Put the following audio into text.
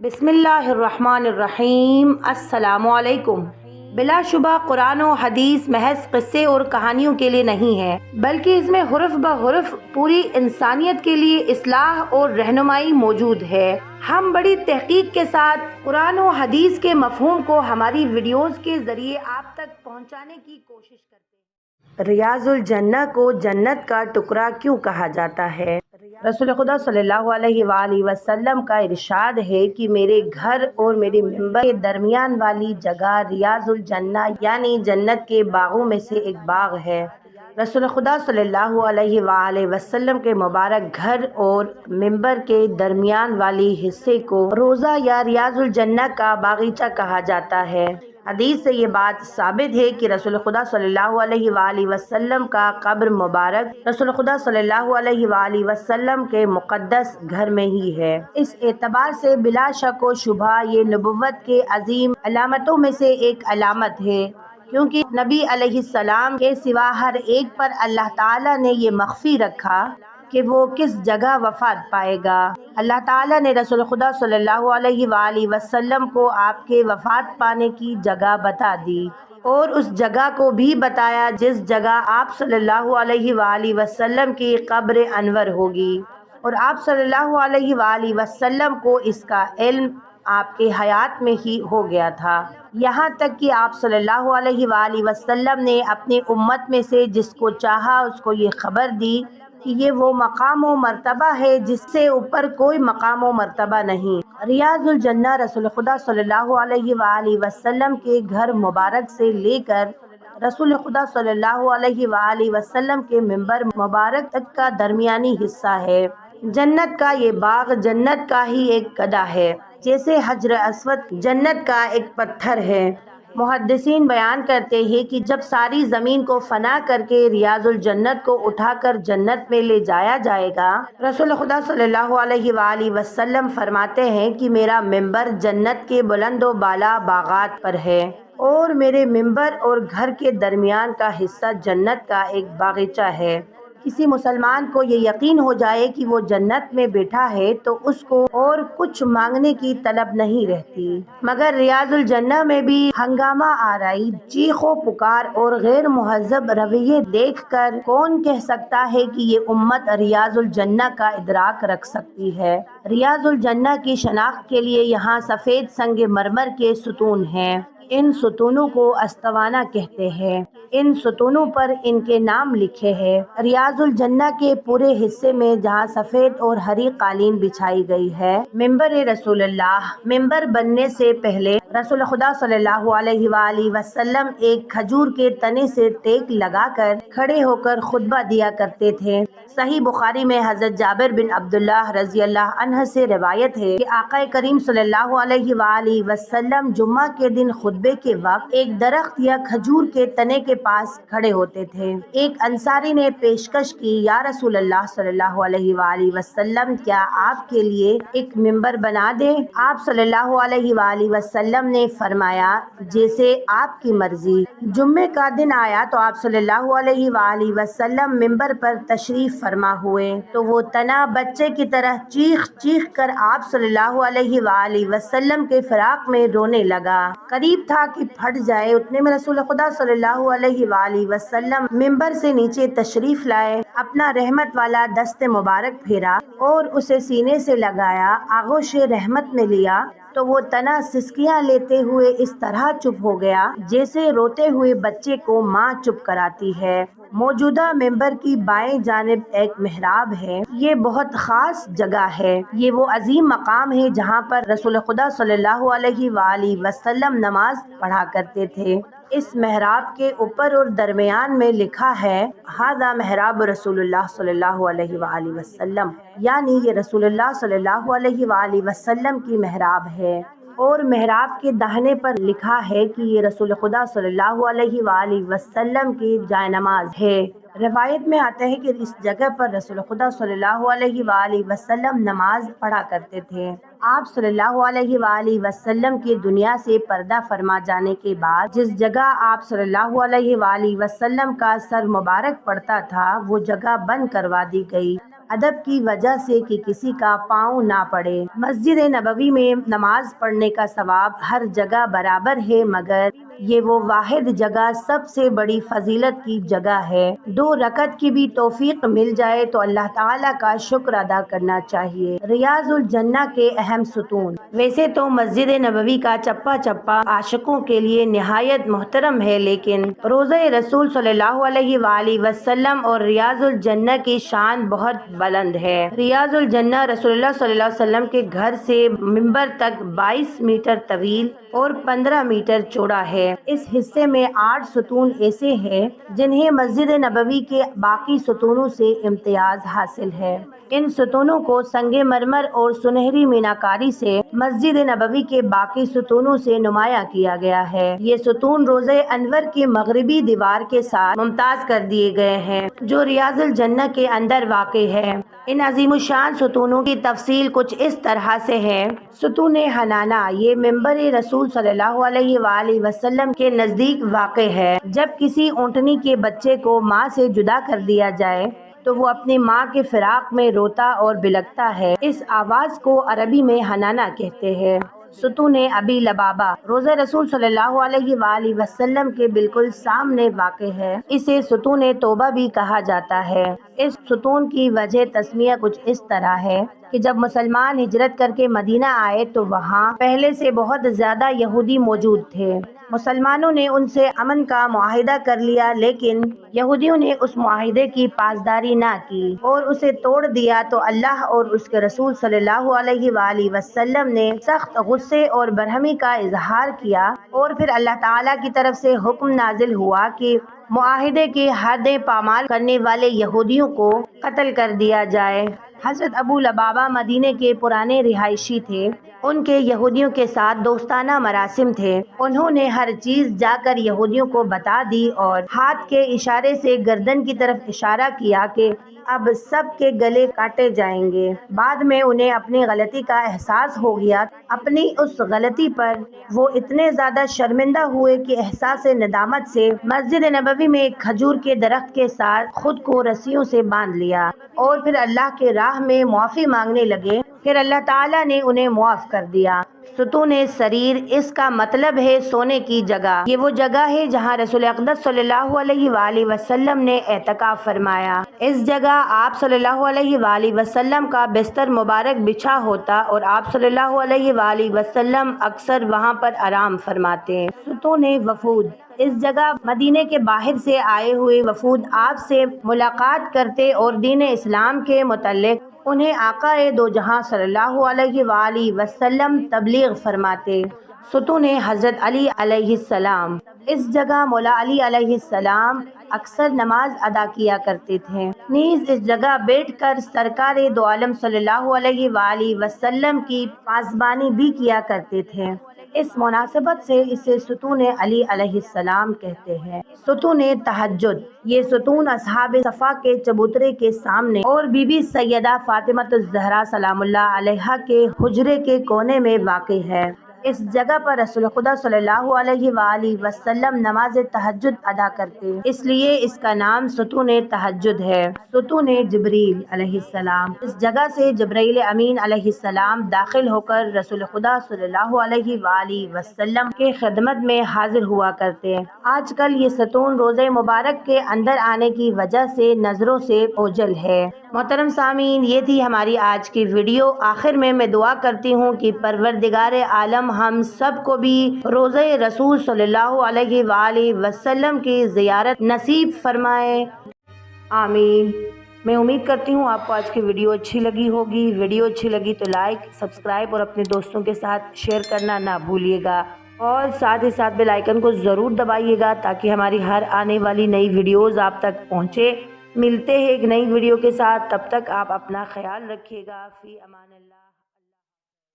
بسم اللہ الرحمن الرحیم۔ السلام علیکم۔ بلا شبہ قرآن و حدیث محض قصے اور کہانیوں کے لیے نہیں ہے، بلکہ اس میں حرف بحرف پوری انسانیت کے لیے اصلاح اور رہنمائی موجود ہے۔ ہم بڑی تحقیق کے ساتھ قرآن و حدیث کے مفہوم کو ہماری ویڈیوز کے ذریعے آپ تک پہنچانے کی کوشش کرتے ہیں۔ ریاض الجنہ کو جنت کا ٹکڑا کیوں کہا جاتا ہے؟ رسول خدا صلی اللہ علیہ وآلہ وسلم کا ارشاد ہے کہ میرے گھر اور میرے ممبر کے درمیان والی جگہ ریاض الجنہ یعنی جنت کے باغوں میں سے ایک باغ ہے۔ رسول خدا صلی اللہ علیہ وآلہ وسلم کے مبارک گھر اور ممبر کے درمیان والی حصے کو روضہ یا ریاض الجنہ کا باغیچہ کہا جاتا ہے۔ حدیث سے یہ بات ثابت ہے کہ رسول خدا صلی اللہ علیہ وآلہ وسلم کا قبر مبارک رسول خدا صلی اللہ علیہ وآلہ وسلم کے مقدس گھر میں ہی ہے۔ اس اعتبار سے بلا شک و شبہ یہ نبوت کے عظیم علامتوں میں سے ایک علامت ہے، کیونکہ نبی علیہ السلام کے سوا ہر ایک پر اللہ تعالیٰ نے یہ مخفی رکھا کہ وہ کس جگہ وفات پائے گا۔ اللہ تعالیٰ نے رسول خدا صلی اللہ علیہ وآلہ وسلم کو آپ کے وفات پانے کی جگہ بتا دی اور اس جگہ کو بھی بتایا جس جگہ آپ صلی اللہ علیہ وآلہ وسلم کی قبر انور ہوگی، اور آپ صلی اللہ علیہ وآلہ وسلم کو اس کا علم آپ کے حیات میں ہی ہو گیا تھا، یہاں تک کہ آپ صلی اللہ علیہ وآلہ وسلم نے اپنی امت میں سے جس کو چاہا اس کو یہ خبر دی کہ یہ وہ مقام و مرتبہ ہے جس سے اوپر کوئی مقام و مرتبہ نہیں۔ ریاض الجنہ رسول خدا صلی اللہ علیہ وآلہ وسلم کے گھر مبارک سے لے کر رسول خدا صلی اللہ علیہ وآلہ وسلم کے ممبر مبارک تک کا درمیانی حصہ ہے۔ جنت کا یہ باغ جنت کا ہی ایک گدھا ہے، جیسے حجر اسود جنت کا ایک پتھر ہے۔ محدثین بیان کرتے ہیں کہ جب ساری زمین کو فنا کر کے ریاض الجنت کو اٹھا کر جنت میں لے جایا جائے گا، رسول خدا صلی اللہ علیہ وآلہ وسلم فرماتے ہیں کہ میرا ممبر جنت کے بلند و بالا باغات پر ہے، اور میرے ممبر اور گھر کے درمیان کا حصہ جنت کا ایک باغیچہ ہے۔ کسی مسلمان کو یہ یقین ہو جائے کہ وہ جنت میں بیٹھا ہے تو اس کو اور کچھ مانگنے کی طلب نہیں رہتی، مگر ریاض الجنہ میں بھی ہنگامہ آرائی، چیخ و پکار اور غیر مہذب رویے دیکھ کر کون کہہ سکتا ہے کہ یہ امت ریاض الجنہ کا ادراک رکھ سکتی ہے۔ ریاض الجنہ کی شناخت کے لیے یہاں سفید سنگ مرمر کے ستون ہیں۔ ان ستونوں کو استوانہ کہتے ہیں۔ ان ستونوں پر ان کے نام لکھے ہیں۔ ریاض الجنہ کے پورے حصے میں جہاں سفید اور ہری قالین بچھائی گئی ہے، ممبر رسول اللہ۔ ممبر بننے سے پہلے رسول خدا صلی اللہ علیہ وآلہ وسلم ایک کھجور کے تنے سے ٹیک لگا کر کھڑے ہو کر خطبہ دیا کرتے تھے۔ صحیح بخاری میں حضرت جابر بن عبداللہ رضی اللہ عنہ سے روایت ہے کہ آقا کریم صلی اللہ علیہ وآلہ وسلم جمعہ کے دن خطبے کے وقت ایک درخت یا کھجور کے تنے کے پاس کھڑے ہوتے تھے۔ ایک انصاری نے پیشکش کی، یا رسول اللہ صلی اللہ علیہ وآلہ وسلم، کیا آپ کے لیے ایک ممبر بنا دیں؟ آپ صلی اللہ علیہ وآلہ وسلم نے فرمایا، جیسے آپ کی مرضی۔ جمعے کا دن آیا تو آپ صلی اللہ علیہ وآلہ وسلم ممبر پر تشریف فرما ہوئے تو وہ تنا بچے کی طرح چیخ چیخ کر آپ صلی اللہ علیہ وآلہ وسلم کے فراق میں رونے لگا۔ قریب تھا کہ پھٹ جائے، اتنے میں رسول خدا صلی اللہ علیہ وآلہ وسلم ممبر سے نیچے تشریف لائے، اپنا رحمت والا دست مبارک پھیرا اور اسے سینے سے لگایا، آغوش رحمت میں لیا تو وہ تنا سسکیاں لیتے ہوئے اس طرح چپ ہو گیا جیسے روتے ہوئے بچے کو ماں چپ کراتی ہے۔ موجودہ ممبر کی بائیں جانب ایک محراب ہے۔ یہ بہت خاص جگہ ہے۔ یہ وہ عظیم مقام ہے جہاں پر رسول خدا صلی اللہ علیہ وآلہ وسلم نماز پڑھا کرتے تھے۔ اس محراب کے اوپر اور درمیان میں لکھا ہے، ھذا محراب رسول اللہ صلی اللہ علیہ وآلہ وسلم، یعنی یہ رسول اللہ صلی اللہ علیہ وآلہ وسلم کی محراب ہے، اور محراب کے داہنے پر لکھا ہے کہ یہ رسول خدا صلی اللہ علیہ وآلہ وسلم کی جائے نماز ہے۔ روایت میں آتا ہے کہ اس جگہ پر رسول خدا صلی اللہ علیہ وآلہ وسلم نماز پڑھا کرتے تھے۔ آپ صلی اللہ علیہ وآلہ وسلم کی دنیا سے پردہ فرما جانے کے بعد جس جگہ آپ صلی اللہ علیہ وآلہ وسلم کا سر مبارک پڑتا تھا وہ جگہ بند کروا دی گئی، ادب کی وجہ سے کہ کسی کا پاؤں نہ پڑے۔ مسجد نبوی میں نماز پڑھنے کا ثواب ہر جگہ برابر ہے، مگر یہ وہ واحد جگہ سب سے بڑی فضیلت کی جگہ ہے۔ 2 رکعت کی بھی توفیق مل جائے تو اللہ تعالیٰ کا شکر ادا کرنا چاہیے۔ ریاض الجنہ کے اہم ستون۔ ویسے تو مسجد نبوی کا چپا چپا عاشقوں کے لیے نہایت محترم ہے، لیکن روضہ رسول صلی اللہ علیہ وآلہ وسلم اور ریاض الجنہ کی شان بہت بلند ہے۔ ریاض الجنہ رسول اللہ صلی اللہ علیہ وسلم کے گھر سے منبر تک 22 میٹر طویل اور 15 میٹر چوڑا ہے۔ اس حصے میں 8 ستون ایسے ہیں جنہیں مسجد نبوی کے باقی ستونوں سے امتیاز حاصل ہے۔ ان ستونوں کو سنگ مرمر اور سنہری میناکاری سے مسجد نبوی کے باقی ستونوں سے نمایاں کیا گیا ہے۔ یہ ستون روضہ انور کی مغربی دیوار کے ساتھ ممتاز کر دیے گئے ہیں جو ریاض الجنہ کے اندر واقع ہے۔ ان عظیم الشان ستونوں کی تفصیل کچھ اس طرح سے ہے۔ ستون حنانہ، یہ منبر رسول صلی اللہ علیہ وآلہ وسلم کے نزدیک واقع ہے۔ جب کسی اونٹنی کے بچے کو ماں سے جدا کر دیا جائے تو وہ اپنی ماں کے فراق میں روتا اور بلکتا ہے۔ اس آواز کو عربی میں حنانہ کہتے ہیں۔ ستون ابی لبابہ روضہ رسول صلی اللہ علیہ وآلہ وسلم کے بالکل سامنے واقع ہے۔ اسے ستون توبہ بھی کہا جاتا ہے۔ اس ستون کی وجہ تسمیہ کچھ اس طرح ہے کہ جب مسلمان ہجرت کر کے مدینہ آئے تو وہاں پہلے سے بہت زیادہ یہودی موجود تھے۔ مسلمانوں نے ان سے امن کا معاہدہ کر لیا، لیکن یہودیوں نے اس معاہدے کی پاسداری نہ کی اور اسے توڑ دیا تو اللہ اور اس کے رسول صلی اللہ علیہ وآلہ وسلم نے سخت غصے اور برہمی کا اظہار کیا، اور پھر اللہ تعالیٰ کی طرف سے حکم نازل ہوا کہ معاہدے کی حدیں پامال کرنے والے یہودیوں کو قتل کر دیا جائے۔ حضرت ابو لبابہ مدینے کے پرانے رہائشی تھے۔ ان کے یہودیوں کے ساتھ دوستانہ مراسم تھے۔ انہوں نے ہر چیز جا کر یہودیوں کو بتا دی اور ہاتھ کے اشارے سے گردن کی طرف اشارہ کیا کہ اب سب کے گلے کاٹے جائیں گے۔ بعد میں انہیں اپنی غلطی کا احساس ہو گیا۔ اپنی اس غلطی پر وہ اتنے زیادہ شرمندہ ہوئے کہ احساس ندامت سے مسجد نبوی میں ایک کھجور کے درخت کے ساتھ خود کو رسیوں سے باندھ لیا اور پھر اللہ کے راہ میں معافی مانگنے لگے۔ پھر اللہ تعالیٰ نے انہیں معاف کر دیا۔ ستون سریر، اس کا مطلب ہے سونے کی جگہ۔ یہ وہ جگہ ہے جہاں رسول اقدس صلی اللہ علیہ وآلہ وسلم نے اعتکاف فرمایا۔ اس جگہ آپ صلی اللہ علیہ وآلہ وسلم کا بستر مبارک بچھا ہوتا اور آپ صلی اللہ علیہ وآلہ وسلم اکثر وہاں پر آرام فرماتے۔ ستون وفود، اس جگہ مدینے کے باہر سے آئے ہوئے وفود آپ سے ملاقات کرتے اور دین اسلام کے متعلق انہیں آقا دو جہاں صلی اللہ علیہ وآلہ وسلم تبلیغ فرماتے۔ ستون حضرت علی علیہ السلام، اس جگہ مولا علی علیہ السلام اکثر نماز ادا کیا کرتے تھے۔ نیز اس جگہ بیٹھ کر سرکار دو عالم صلی اللہ علیہ وآلہ وسلم کی پاسبانی بھی کیا کرتے تھے۔ اس مناسبت سے اسے ستون علی علیہ السلام کہتے ہیں۔ ستون تہجد، یہ ستون اصحاب صفا کے چبوترے کے سامنے اور بی بی سیدہ فاطمہ الزہرا سلام اللہ علیہا کے حجرے کے کونے میں واقع ہے۔ اس جگہ پر رسول خدا صلی اللہ علیہ وآلہ وسلم نماز تہجد ادا کرتے، اس لیے اس کا نام ستون تہجد ہے۔ ستون جبریل علیہ السلام، اس جگہ سے جبرائیل امین علیہ السلام داخل ہو کر رسول خدا صلی اللہ علیہ وآلہ وسلم کے خدمت میں حاضر ہوا کرتے۔ آج کل یہ ستون روضہ مبارک کے اندر آنے کی وجہ سے نظروں سے اوجھل ہے۔ محترم سامعین، یہ تھی ہماری آج کی ویڈیو۔ آخر میں دعا کرتی ہوں کہ پروردگار عالم ہم سب کو بھی روضہ رسول صلی اللہ علیہ وآلہ وسلم کی زیارت نصیب فرمائے، آمین۔ میں امید کرتی ہوں آپ کو آج کی ویڈیو اچھی لگی ہوگی۔ ویڈیو اچھی لگی تو لائک، سبسکرائب اور اپنے دوستوں کے ساتھ شیئر کرنا نہ بھولیے گا، اور ساتھ ہی ساتھ بیل آئیکن کو ضرور دبائیے گا تاکہ ہماری ہر آنے والی نئی ویڈیوز آپ تک پہنچے۔ ملتے ہیں ایک نئی ویڈیو کے ساتھ، تب تک آپ اپنا خیال رکھیے گا۔ فی امان اللہ۔